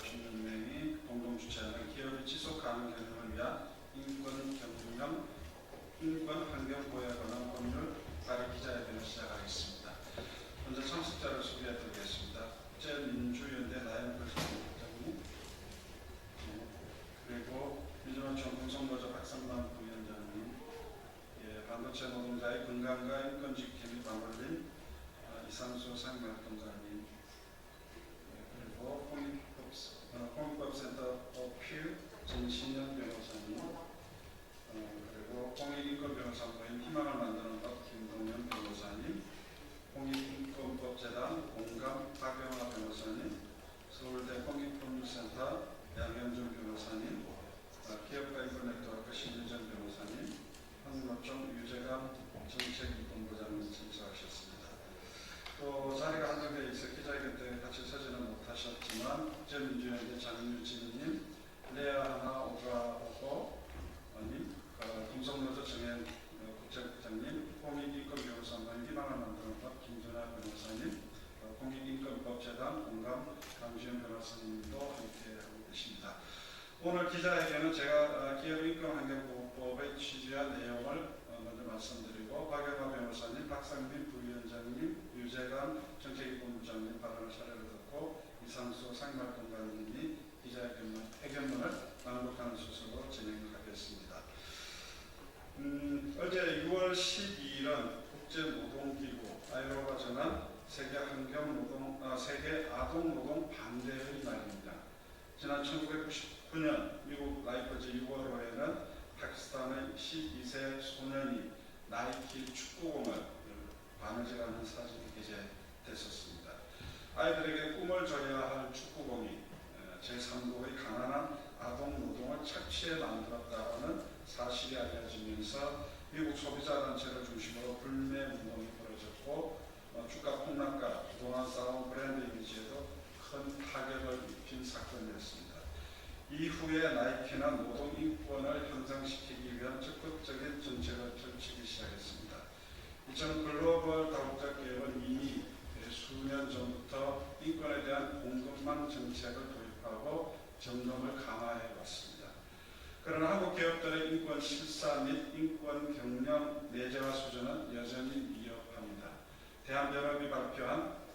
주민연맹이 공동 주최하는 기업이 지속 가능 경영을 위한 인권 경영, 인권 환경 보호에 관한 법률 발의 기자회견을 시작하겠습니다. 먼저 참석자를 소개해드리겠습니다. 국제민주연대 나영필 부장님, 그리고 민주노총 공성노조 박상만 부위원장님, 반도체 노동자의 건강과 인권 지킴이 방울린 이상수 상임활동가님, 그리고 공익법센터 어필 전신현 변호사님, 그리고 공익인권변호사 모임 희망을 만드는 법 김동현 변호사님, 공익인권법재단 공감 박영하 변호사님, 서울대 공익법률센터 양현준 변호사님, 기업가 인권 네트워크 신유정 변호사님, 한국노총 유재감 정책본부장님 참석하셨습니다. 또 자리가 한정되어 있어 기자회견 때 같이 서지는 못하셨지만 국제민주연대 장유진님, 레아하나 오가오고님, 공성노조 정현 국제국장님, 공익인권변호사 모임 희망을 만드는 법 김준하 변호사님, 공익인권법재단 공감 강주현 변호사님도 함께하고 계십니다. 오늘 기자회견은 제가 기업인권환경보호법의 취지와 내용을 먼저 말씀드리고 박영하 변호사님, 박상민 부위원장님, 유재감 정책본부장님 발언을 차례로 듣고 이상수 상임활동가님이 기자회견문을 낭독하는 순서로 진행하겠습니다. 어제 6월 12일은 국제노동기구 ILO가 정한 세계 아동노동 반대의 날입니다. 지난 1999년 미국 라이프지 6월호에는 파키스탄의 12세 소년이 나이키 축구공을 바느질하는 사진이 게재됐었습니다. 아이들에게 꿈을 줘야 할 축구공이 제3국의 가난한 아동노동을 착취해 만들었다는 사실이 알려지면서 미국 소비자단체를 중심으로 불매운동이 벌어졌고 주가 폭락과 그동안 쌓아온 브랜드 이미지에도 큰 타격을 입힌 사건이었습니다. 이후에 나이키는 노동인권을 향상시키기 위한 적극적인 정책을 펼치기 시작했습니다. 이처럼 글로벌 다국적 기업은 이미 수년 전부터 인권에 대한 공급망 정책을 도입하고 점검을 강화해 왔습니다. 그러나 한국 기업들의 인권 실사 및 인권 경영 내재화 수준은 여전히 미흡합니다. 대한변협이 발표한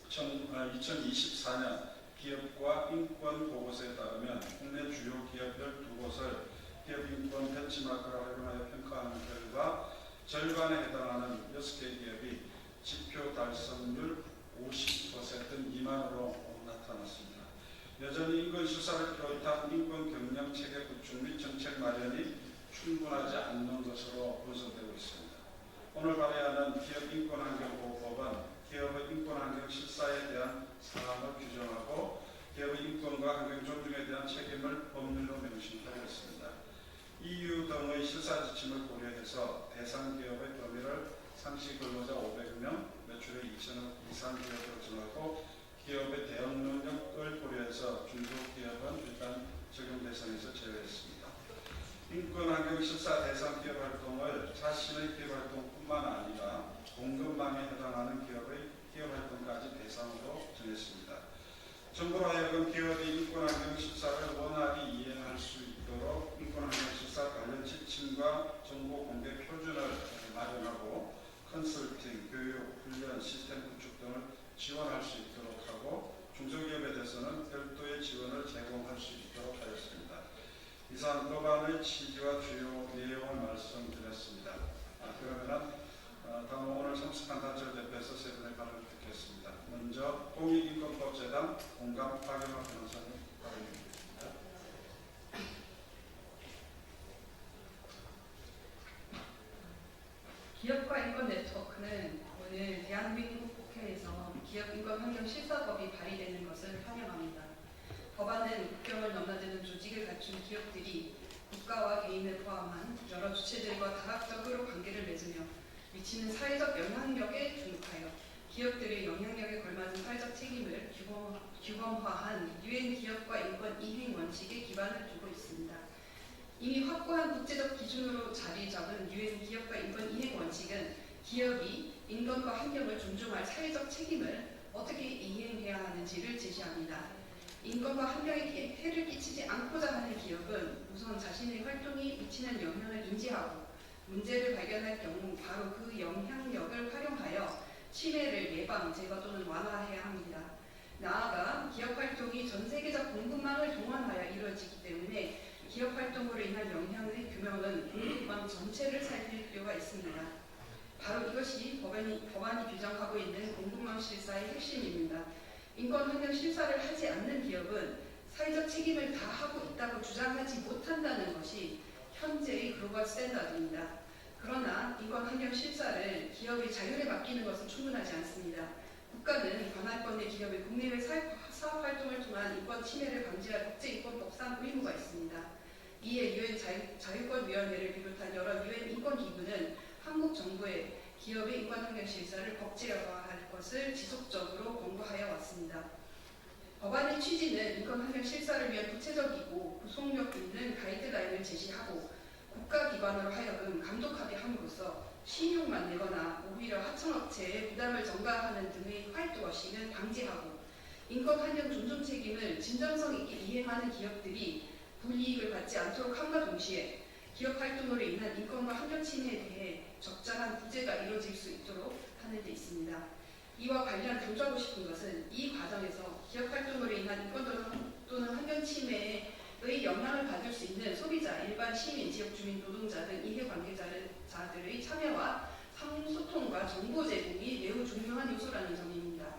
2024년 기업과 인권 보고서에 따르면 국내 주요 기업 12곳을 기업인권 벤치마크를 활용하여 평가하는 결과 절반에 해당하는 6개 기업이 지표 달성률 50% 미만으로 나타났습니다. 여전히 인권 실사를 비롯한 인권 경영 체계 구축 및 정책 마련이 충분하지 않는 것으로 분석되고 있습니다. 오늘 발의하는 기업인권환경보호법은 기업의 인권환경 실사에 대한 사항을 규정하고 기업의 인권과 환경 존중에 대한 책임을 법률로 명시하였습니다. EU 등의 실사 지침을 고려해서 대상 기업의 범위를 상시 근로자 500명, 매출의 2천억 이상 기업으로 정하고 기업의 대응 능력을 고려해서 중소기업은 일단 적용 대상에서 제외했습니다. 인권환경 실사 대상 기업 활동을 자신의 기업 활동뿐만 아니라 공급망에 해당하는 기업의 기업 활동까지 대상으로 정했습니다. 정부로 하여금 기업이 인권환경 실사를 원활히 이행할 수 있도록 인권환경 실사 관련 지침과 정보 공개 표준을 마련하고 컨설팅, 교육, 훈련, 시스템 구축 등을 지원할 수 있도록 하고 중소기업에 대해서는 별도의 지원을 제공할 수 있도록 하였습니다. 이상 법안의 취지와 주요 내용을 말씀드렸습니다. 그러면 다음 오늘 참석한 단체를 대표해서 세 분의 발언을 듣겠습니다. 먼저 공익인권법재단 공감 박영하 변호사님 발언입니다. 기업과 인권 네트워크는 오늘 대한민국 국회에서 기업인권환경실사법이 발의되는 것을 환영합니다. 법안은 국경을 넘나드는 조직을 갖춘 기업들이 국가와 개인을 포함한 여러 주체들과 다각적으로 관계를 맺으며 미치는 사회적 영향력에 주목하여 기업들의 영향력에 걸맞은 사회적 책임을 규범화한 유엔 기업과 인권 이행 원칙에 기반을 두고 있습니다. 이미 확고한 국제적 기준으로 자리 잡은 유엔 기업과 인권 이행 원칙은 기업이 인권과 환경을 존중할 사회적 책임을 어떻게 이행해야 하는지를 제시합니다. 인권과 환경에 해를 끼치지 않고자 하는 기업은 우선 자신의 활동이 미치는 영향을 인지하고 문제를 발견할 경우 바로 그 영향력을 활용하여 침해를 예방, 제거 또는 완화해야 합니다. 나아가 기업 활동이 전 세계적 공급망을 동원하여 이루어지기 때문에 기업 활동으로 인한 영향의 규모는 공급망 전체를 살필 필요가 있습니다. 바로 이것이 법안이 규정하고 있는 공급망 실사의 핵심입니다. 인권 환경 실사를 하지 않는 기업은 사회적 책임을 다하고 있다고 주장하지 못한다는 것이 현재의 글로벌 스탠다드입니다. 그러나 인권 환경 실사를 기업의 자율에 맡기는 것은 충분하지 않습니다. 국가는 관할권의 기업의 국내외 사업 활동을 통한 인권 침해를 방지할 국제인권법상 의무가 있습니다. 이에 유엔 자유권위원회를 비롯한 여러 유엔 인권기구는 한국 정부에 기업의 인권 환경 실사를 법제화할 것을 지속적으로 권고하여 왔습니다. 법안의 취지는 인권 환경 실사를 위한 구체적이고 구속력 있는 가이드라인을 제시하고 국가기관으로 하여금 감독하게 함으로써 신용만 내거나 오히려 하청업체에 부담을 전가하는 등의 화이트워싱을 방지하고 인권 환경 존중 책임을 진정성 있게 이행하는 기업들이 불이익을 받지 않도록 함과 동시에 기업 활동으로 인한 인권과 환경 침해에 대해 적절한 구제가 이루어질 수 있도록 하는 데 있습니다. 이와 관련 강조하고 싶은 것은 이 과정에서 기업 활동으로 인한 인권 또는 환경 침해의 영향을 받을 수 있는 소비자, 일반 시민, 지역 주민, 노동자 등 이해관계자들의 참여와 상소통과 정보 제공이 매우 중요한 요소라는 점입니다.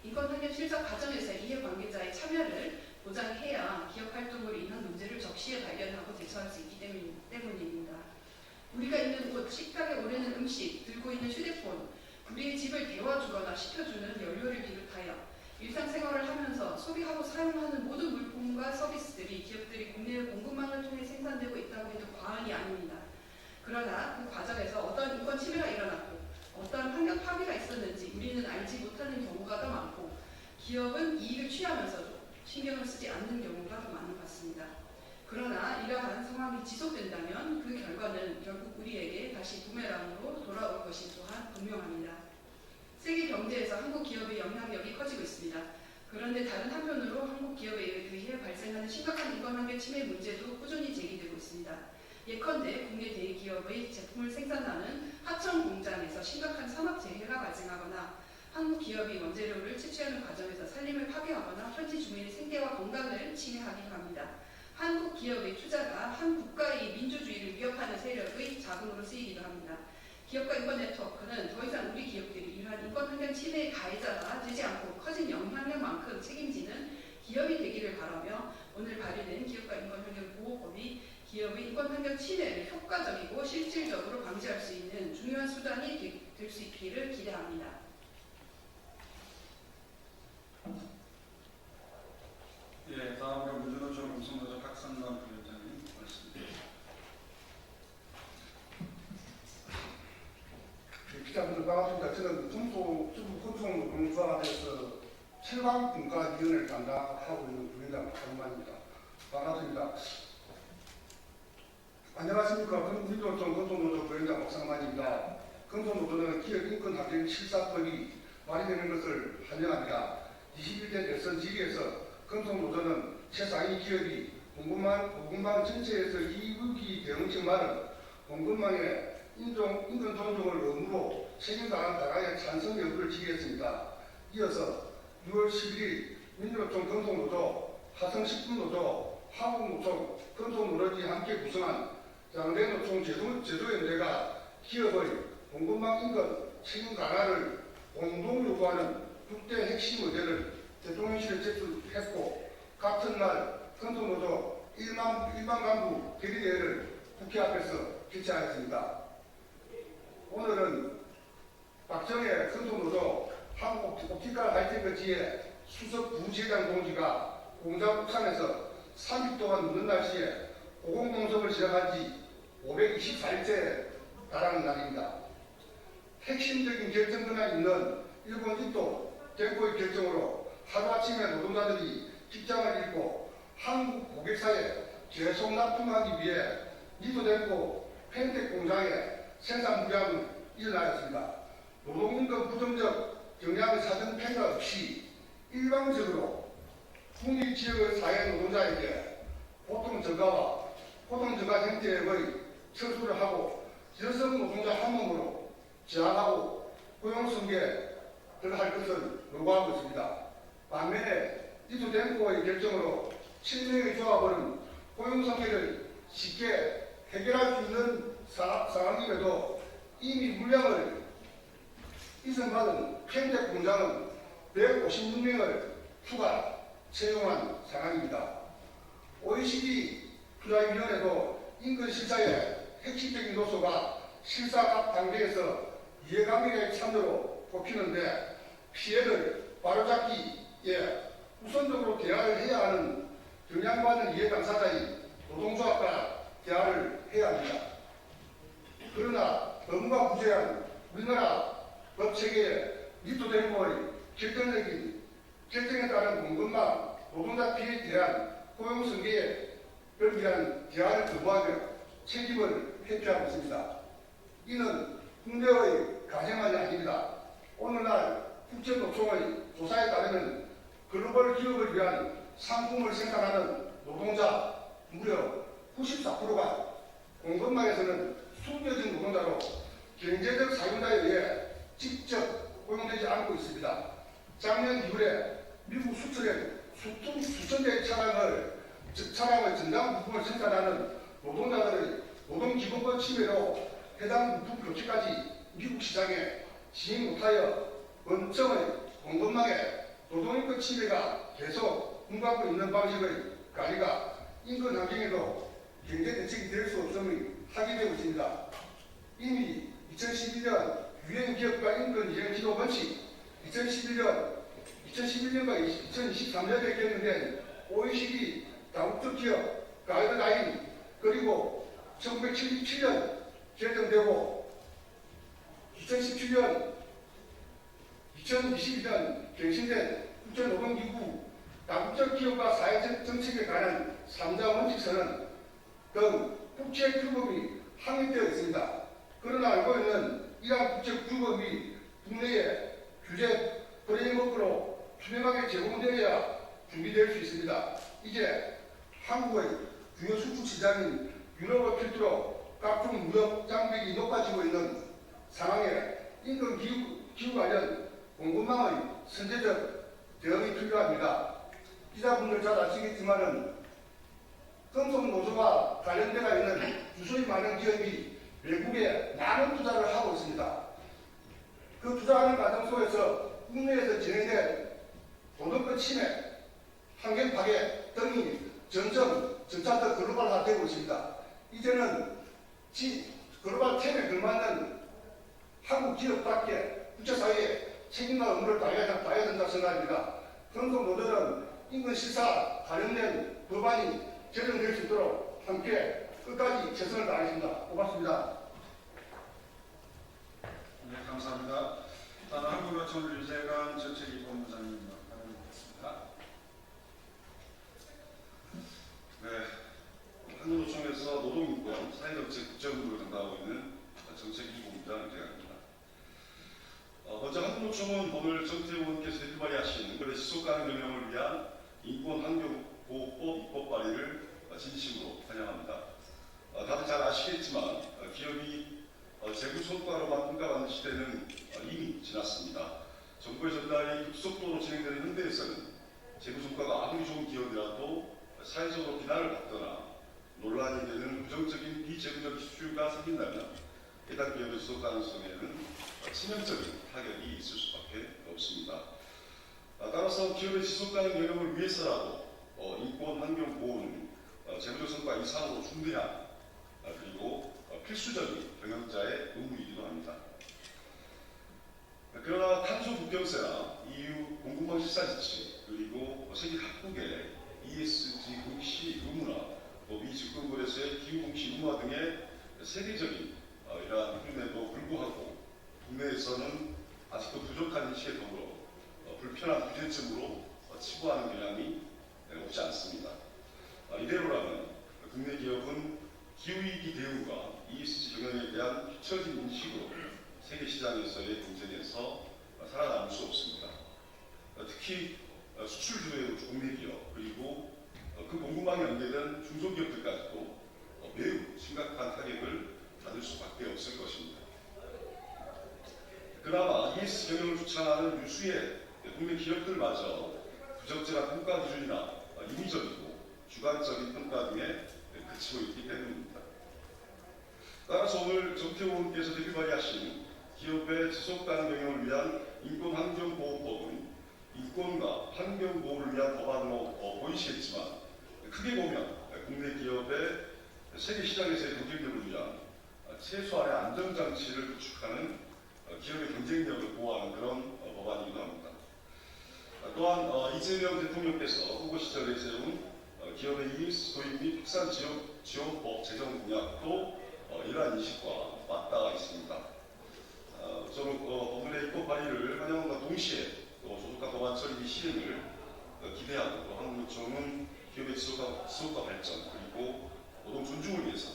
인권 환경 실사 과정에서 이해관계자의 참여를 보장해야 기업 활동으로 인한 문제를 적시에 발견하고 대처할 수 있기 때문입니다. 우리가 있는 곳, 식탁에 오르는 음식, 들고 있는 휴대폰, 우리의 집을 데워주거나 식혀주는 연료를 비롯하여 일상생활을 하면서 소비하고 사용하는 모든 물품과 서비스들이 기업들이 국내의 공급망을 통해 생산되고 있다고 해도 과언이 아닙니다. 그러나 그 과정에서 어떤 인권 침해가 일어났고 어떤 환경 파괴가 있었는지 우리는 알지 못하는 경우가 더 많고 기업은 이익을 취하면서도 신경을 쓰지 않는 경우가 더 많은 것 같습니다. 그러나 이러한 상황이 지속된다면 그 결과는 결국 우리에게 다시 부메랑으로 돌아올 것이 또한 분명합니다. 세계 경제에서 한국 기업의 영향력이 커지고 있습니다. 그런데 다른 한편으로 한국 기업에 의해 발생하는 심각한 인권 환경 침해 문제도 꾸준히 제기되고 있습니다. 예컨대 국내 대기업의 제품을 생산하는 하청 공장에서 심각한 산업재해가 발생하거나 한국 기업이 원재료를 채취하는 과정에서 산림을 파괴하거나 현지 주민의 생계와 건강을 침해하기도 합니다. 한국 기업의 투자가 한 국가의 민주주의를 위협하는 세력의 자금으로 쓰이기도 합니다. 기업가 인권 네트워크는 더 이상 우리 기업들이 이러한 인권 환경 침해의 가해자가 되지 않고 커진 영향력만큼 책임지는 기업이 되기를 바라며 오늘 발의된 기업가 인권 환경 보호법이 기업의 인권 환경 침해를 효과적이고 실질적으로 방지할 수 있는 중요한 수단이 될 수 있기를 기대합니다. 예, 다음으로 민주노총 음성노조 박상남 부위원장님 말씀드립니다. 기자분들 반갑습니다. 저는 중소건축노동조합에서 철강분과위원회를 담당하고 있는 부위원장 박상만입니다. 반갑습니다. 안녕하십니까. 민주노총 건설노조 부위원장 박상만입니다. 건설노조는 기업인권학경 실사법이 발의되는 것을 환영합니다. 21대 대선 질의에서 건설노조는 최상위 기업이 공급망 전체에서 이익이 대응책 말은 공급망의 인권 존중을 의무로 책임다한 다가의 찬성 여부를 질의했습니다. 이어서 6월 11일 민주노총 건설노조, 화성식품노조, 한국노총, 건설노조이 함께 구성한 장대노총 제조연대가 기업의 공급망 인권 책임 강화를 공동 요구하는 국대 핵심 의제를 대통령실에 제출했고 같은 날 건설노조 1만 간부 결의대회를 국회 앞에서 개최하였습니다. 오늘은 박정혜 건설노조 한국옵티컬 하이테크 지회 수석 부지회장 동지가 공장 옥상에서 3일 동안 묻는 날씨에 고공공석을 시작한 지 524일째 달하는 날입니다. 핵심적인 결정권에 있는 일본 이토 겐코의 결정으로 하루아침에 노동자들이 직장을 잃고 한국 고객사에 계속 납품하기 위해 니토덴코 펜텍 공장에 생산 불량이 일어나였습니다. 노동임금 부정적 경향 사전 폐가 없이 일방적으로 북미 지역의 사회 노동자에게 보통 저가와 보통 저가 형태의 철수를 하고 여성 노동자 한 몸으로 제한하고 고용승계에 들어갈 것을 요구하고 있습니다. 반면에 이투덴코의 결정으로 7명의 조합은 고용승계를 쉽게 해결할 수 있는 상황임에도 이미 물량을 이전받은 평택 공장은 156명을 추가 채용한 상황입니다. OECD 투자위원회도 인근 실사의 핵심적인 요소가 실사 각 단계에서 이해관계의 참여로 꼽히는데 피해를 바로잡기에 우선적으로 대화를 해야 하는 영향받는 이해 당사자인 노동조합과 대화를 해야 합니다. 그러나 법무가 부재한 우리나라 법체계에 입도된 거의 결정에 따른 공급망 노동자 피해에 대한 고용승계를 위한 대화를 거부하며 책임을 회피하고 있습니다. 이는 국내의 가정만이 아닙니다. 오늘날 국제노총의 조사에 따르면 글로벌 기업을 위한 상품을 생산하는 노동자 무려 94%가 공급망에서는 숨겨진 노동자로 경제적 사용자에 의해 직접 고용되지 않고 있습니다. 작년 이후에 미국 수출엔 수천 대의 차량의 전장 부품을 생산하는 노동자들의 노동기본권 침해로 해당 부품 교체까지 미국 시장에 진입 못하여 원점의 공급망에 노동인권 침해가 계속 공감하고 있는 방식의 관리가 인권 환경에도 경제 대책이 될 수 없음이 확인되고 있습니다. 이미 2011년 유엔 기업가 인권 이행 기도 원칙, 2011년과 2023년에 개정된 OECD 다국적 기업 가이드라인, 그리고 1977년 개정되고 2017년, 2022년 갱신된 국제노동기구 다국적 기업과 사회적 정책에 관한 3자 원칙서는 등 국제규범이 확립되어 있습니다. 그러나 알고 있는 이러한 국제규범이 국내에 규제 프레임워크로 투명하게 제공되어야 준비될 수 있습니다. 이제 한국의 주요 수출 시장인 유럽을 필두로 각종 무역 장벽이 높아지고 있는 상황에 인권 기후 관련 공급망의 선제적 대응이 필요합니다. 기자분들 잘 아시겠지만은 금속 노조와 관련되어 있는 주소의 많은 기업이 외국에 많은 투자를 하고 있습니다. 그 투자하는 과정 속에서 국내에서 진행된 노동권 침해, 환경 파괴 등이 점차 더 글로벌화되고 있습니다. 이제는 글로벌 트렌드에 걸맞는 한국 기업답게 국제사회에 책임과 의무를 다해야 된다 생각합니다. 금속 노조는 인권 실사 관련된 법안이 제정될 수 있도록 함께 끝까지 최선을 다하겠습니다. 고맙습니다. 네, 감사합니다. 다음 한국노총 윤세관 정책기본부장님 발언드리겠습니다. 네, 한국노총에서 노동인권, 사회정책 국제본부를 담당하고 있는 정책기본부장 윤세관입니다. 먼저 한국노총은 오늘 정태웅 의원께서 발의하신 인권의 지속가능 경영을 위한 인권환경보호법 입법 발의를 진심으로 환영합니다. 다들 잘 아시겠지만 기업이 재무 성과로만 평가받는 시대는 이미 지났습니다. 정부의 전달이 급속도로 진행되는 현대에서는 재무 성과가 아무리 좋은 기업이라도 사회적으로 비난을 받거나 논란이 되는 부정적인 비재무적 이슈가 생긴다면 해당 기업의 지속 가능성에는 치명적인 타격이 있을 수밖에 없습니다. 따라서 기업의 지속 가능 경영을 위해서라도 인권 환경 보호는 재무적 성과 이상으로 중대한 그리고 필수적인 경영자의 의무이기도 합니다. 그러나 탄소 국경세나 EU 공급망 실사 지침, 그리고 세계 각국의 ESG 공시 의무나 미 집권국에서의 기후 공시 의무화 등의 세계적인 이러한 흐름에도 불구하고 국내에서는 아직도 부족한 인식에 더불어 불편한 부재점으로 치부하는 경향이 없지 않습니다. 이대로라면 국내 기업은 기후위기 대응과 ESG 경영에 대한 뒤처진 인식으로 세계 시장에서의 경쟁에서 살아남을 수 없습니다. 특히 수출 주도의 국내 기업 그리고 그 공급망에 연계된 중소기업들까지도 매우 심각한 타격을 받을 수밖에 없을 것입니다. 그나마 ESG 경영을 주창하는 유수의 국내 기업들마저 부적절한 평가 기준이나 인위적이고 주관적인 평가 등에 그치고 있기 때문입니다. 따라서 오늘 정태호 의원께서 대표 발의하신 기업의 지속가능 경영을 위한 인권환경보호법은 인권과 환경보호를 위한 법안으로 보이시겠지만 크게 보면 국내 기업의 세계 시장에서의 경쟁력을 위한 최소한의 안전장치를 구축하는 기업의 경쟁력을 보호하는 그런 법안이기도 합니다. 또한 이재명 대통령께서 후보 시절에 세운 기업의 ESG 도입 및 확산 지원법 제정 공약도 이러한 인식과 맞닿아 있습니다. 저는 오늘의 입법 발의를 환영함과 동시에 조속한 법안 처리 및 실행을 기대하고 또 한국노총은 기업의 지속과 발전 그리고 노동 존중을 위해서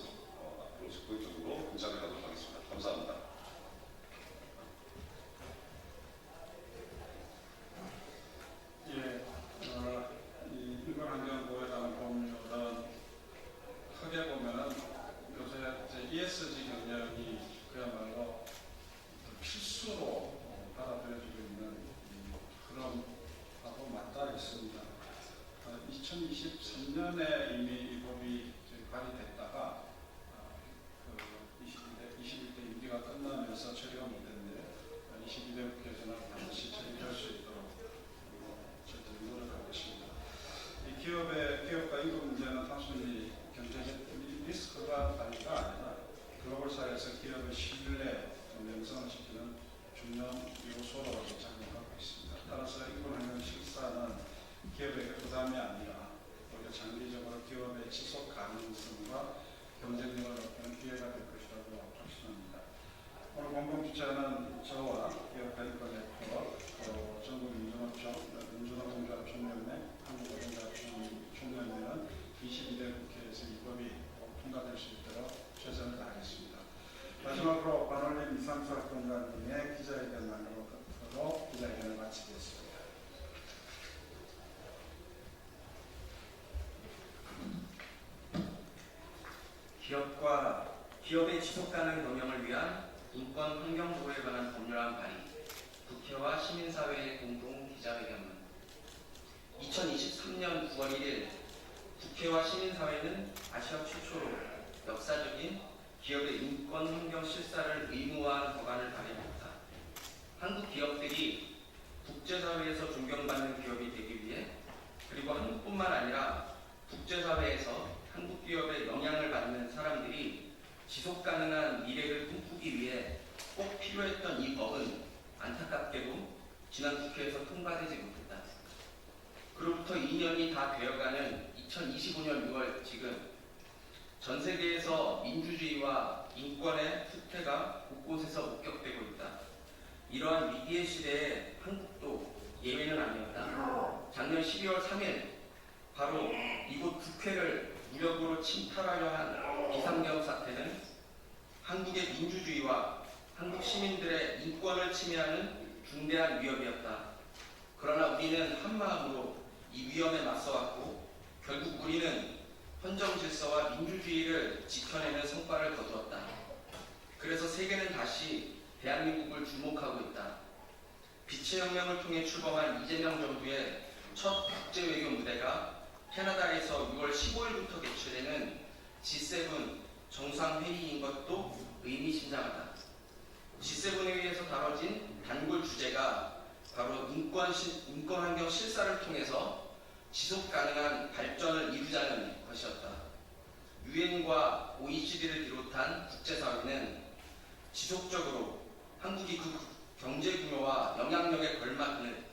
앞으로 적극적으로 공작을 하도록 하겠습니다. 감사합니다. 예, 이 인권환경보호에 관한 법률은 크게 보면은 요새 ESG 경영이 그야말로 필수로 받아들여지고 있는 그런 하고 맞닿아 있습니다. 2023년에 이미 이 법이 발의됐다가 21대 임기가 끝나면서 처리가 못했는데 22대 국회에서는 반드시 처리할 수 있도록 저희들이 노력하고 있습니다. 이 기업과 인권 문제는 단순히 경제적 리스크가 관리가 아니라 글로벌 사회에서 기업의 신뢰, 명성을 지키는 중요한 요소로 작용하고 있습니다. 따라서 인권환경 실사는 기업의 부담이 아니라 오히려 장기적으로 기업의 지속 가능성과 경쟁력을 높이는 기회가 될 것이라고 확신합니다. 오늘 공동주최는 저와 기업가 인권대표, 전국 민주노동조합총연맹, 한국노동조합총연맹은 22대 국회에서 이 법이 꼭 통과될 수 있도록 최선을 다하겠습니다. 마지막으로 반올림 이상수 활동가님의 기자회견만으로 끝으로 기자회견을 마치겠습니다. 기업의 지속가능 경영을 위한 인권 환경 보호에 관한 법률안 발의, 국회와 시민사회의 공동 기자회견문. 2023년 9월 1일 국회와 시민사회는 아시아 최초로 역사적인 기업의 인권 환경 실사를 의무화한 법안을 발의합니다. 한국 기업들이 국제사회에서 존경받는 기업이 되기 위해 그리고 한국뿐만 아니라 국제사회에서 한국 기업의 영향을 받는 사람들이 지속가능한 미래를 꿈꾸기 위해 꼭 필요했던 이 법은 안타깝게도 지난 국회에서 통과되지 못했다. 그로부터 2년이 다 되어가는 2025년 6월 지금 전 세계에서 민주주의와 인권의 후퇴가 곳곳에서 목격되고 있다. 이러한 위기의 시대에 한국도 예외는 아니었다. 작년 12월 3일 바로 이곳 국회를 무력으로 침탈하려 한 비상경 사태는 한국의 민주주의와 한국 시민들의 인권을 침해하는 중대한 위협이었다. 그러나 우리는 한마음으로 이 위험에 맞서왔고 결국 우리는 헌정 질서와 민주주의를 지켜내는 성과를 거두었다. 그래서 세계는 다시 대한민국을 주목하고 있다. 빛의 혁명을 통해 출범한 이재명 정부의 첫 국제외교 무대가 캐나다에서 6월 15일부터 개최되는 G7 정상회의인 것도 의미심장하다. G7회의에서 다뤄진 단골 주제가 바로 인권환경 실사를 통해서 지속가능한 발전을 이루자는 것이었다. 유엔과 OECD를 비롯한 국제사회는 지속적으로 한국이 그 경제 규모와 영향력에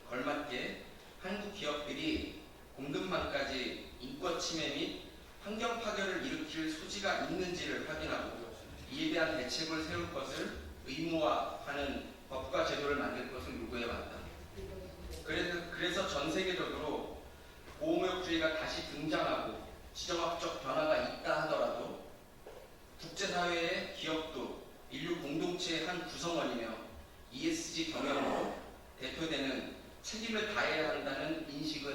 걸맞게 한국 기업들이 공급망까지 인권 침해 및 환경 파괴를 일으킬 소지가 있는지를 확인하고 이에 대한 대책을 세울 것을 의무화하는 법과 제도를 만들 것을 요구해왔다. 그래서 전 세계적으로 보호무역주의가 다시 등장하고 지정학적 변화가 있다 하더라도 국제사회의 기업도 인류 공동체의 한 구성원이며 ESG 경영으로 대표되는 책임을 다해야 한다는 인식은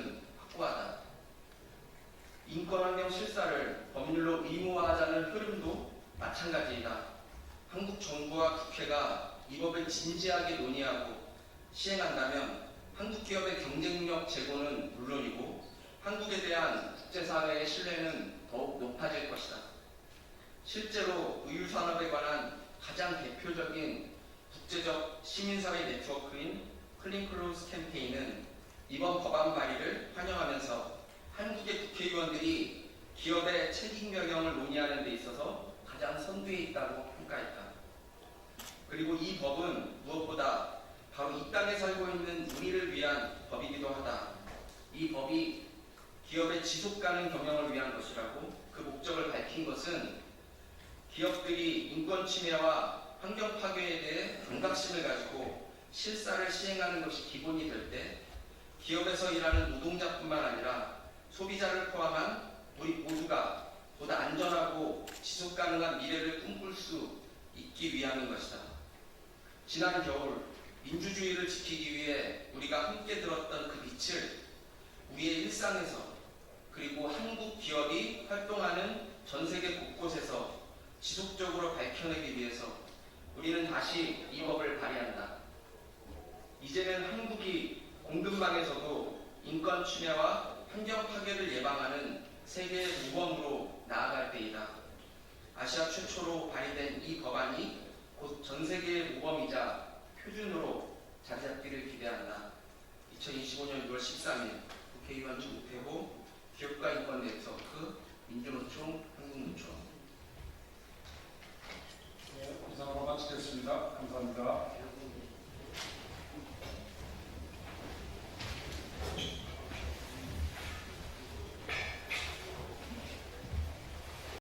인권환경 실사를 법률로 의무화하자는 흐름도 마찬가지이다. 한국 정부와 국회가 이 법을 진지하게 논의하고 시행한다면 한국 기업의 경쟁력 제고는 물론이고 한국에 대한 국제사회의 신뢰는 더욱 높아질 것이다. 실제로 의류산업에 관한 가장 대표적인 국제적 시민사회 네트워크인 클린클로스 캠페인은 이번 법안 발의를 환영하면서 한국의 국회의원들이 기업의 책임 경영을 논의하는 데 있어서 가장 선두에 있다고 평가했다. 그리고 이 법은 무엇보다 바로 이 땅에 살고 있는 우리를 위한 법이기도 하다. 이 법이 기업의 지속가능 경영을 위한 것이라고 그 목적을 밝힌 것은 기업들이 인권 침해와 환경 파괴에 대해 경각심을 가지고 실사를 시행하는 것이 기본이 될 때 기업에서 일하는 노동자뿐만 아니라 소비자를 포함한 우리 모두가 보다 안전하고 지속가능한 미래를 꿈꿀 수 있기 위함인 것이다. 지난 겨울 민주주의를 지키기 위해 우리가 함께 들었던 그 빛을 우리의 일상에서 그리고 한국 기업이 활동하는 전 세계 곳곳에서 지속적으로 밝혀내기 위해서 우리는 다시 이 법을 발의한다. 이제는 한국이 공급망에서도 인권 침해와 환경 파괴를 예방하는 세계의 모범으로 나아갈 때이다. 아시아 최초로 발의된 이 법안이 곧 전 세계의 모범이자 표준으로 자리 잡기를 기대한다. 2025년 6월 13일 국회의원 조태호